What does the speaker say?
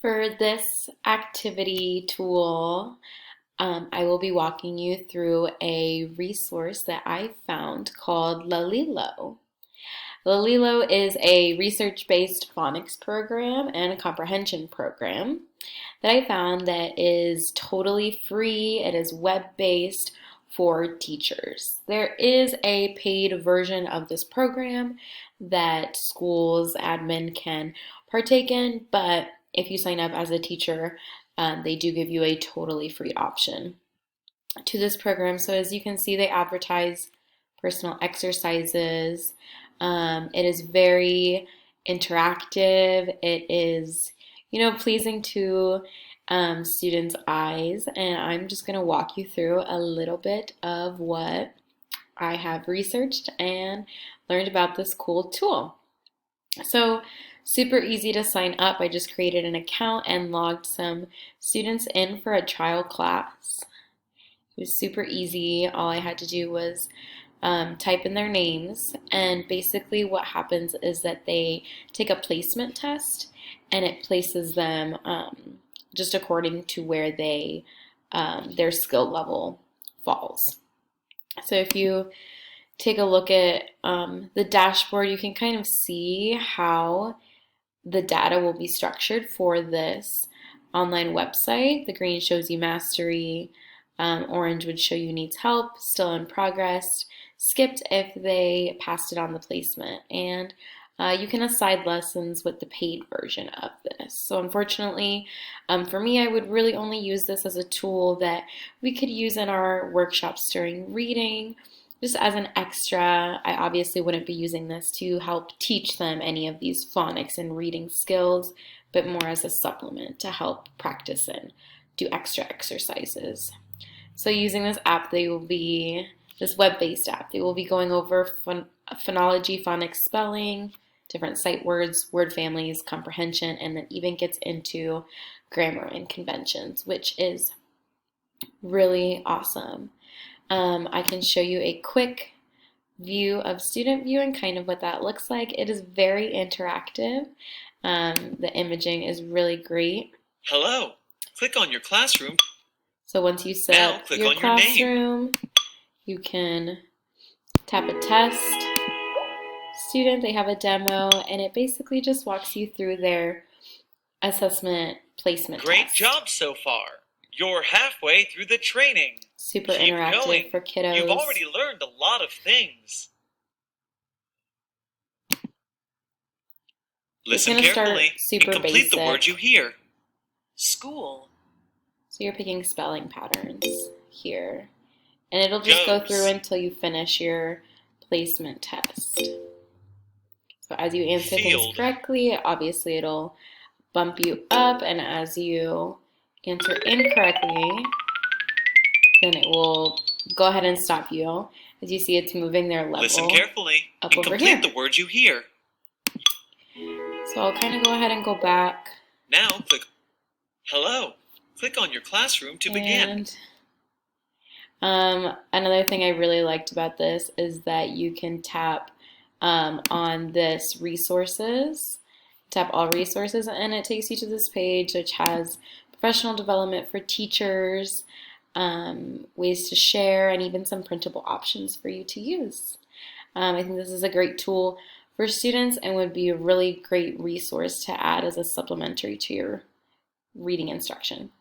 For this activity tool, I will be walking you through a resource that I found called Lalilo. Lalilo is a research-based phonics program and a comprehension program that I found that is totally free. It is web-based for teachers. There is a paid version of this program that schools admin can partake in, but if you sign up as a teacher, they do give you a totally free option to this program. So as you can see, they advertise personal exercises. It is very interactive. It is, pleasing to students' eyes. And I'm just going to walk you through a little bit of what I have researched and learned about this cool tool. So super easy to sign up. I just created an account and logged some students in for a trial class. It was super easy. All I had to do was type in their names, and basically what happens is that they take a placement test and it places them just according to where their skill level falls. So if you take a look at the dashboard, you can kind of see how the data will be structured for this online website. The green shows you mastery, orange would show you needs help, still in progress, skipped if they passed it on the placement, and you can assign lessons with the paid version of this. So unfortunately, for me, I would really only use this as a tool that we could use in our workshops during reading, just as an extra. I obviously wouldn't be using this to help teach them any of these phonics and reading skills, but more as a supplement to help practice and do extra exercises. So using this app, this web-based app, they will be going over phonology, phonics spelling, different sight words, word families, comprehension, and then even gets into grammar and conventions, which is really awesome. I can show you a quick view of student view and kind of what that looks like. It is very interactive. The imaging is really great. Hello. Click on your classroom. So once you set up your classroom, you can tap a test student. They have a demo, and it basically just walks you through their assessment placement Great test. job so far. You're halfway through the training. Super Keep interactive going. for kiddos. You've already learned a lot of things. Listen carefully and complete the words you hear. School. So you're picking spelling patterns here. And it'll just go through until you finish your placement test. So as you answer things correctly, obviously it'll bump you up, and as you answer incorrectly, then it will go ahead and stop you. As you see, it's moving their level. Listen carefully up and over complete here. the words you hear. So I'll kind of go ahead and go back. Now click Hello. Click on your classroom to begin. Another thing I really liked about this is that you can tap on this resources, tap all resources, and it takes you to this page which has professional development for teachers, ways to share, and even some printable options for you to use. I think this is a great tool for students and would be a really great resource to add as a supplementary to your reading instruction.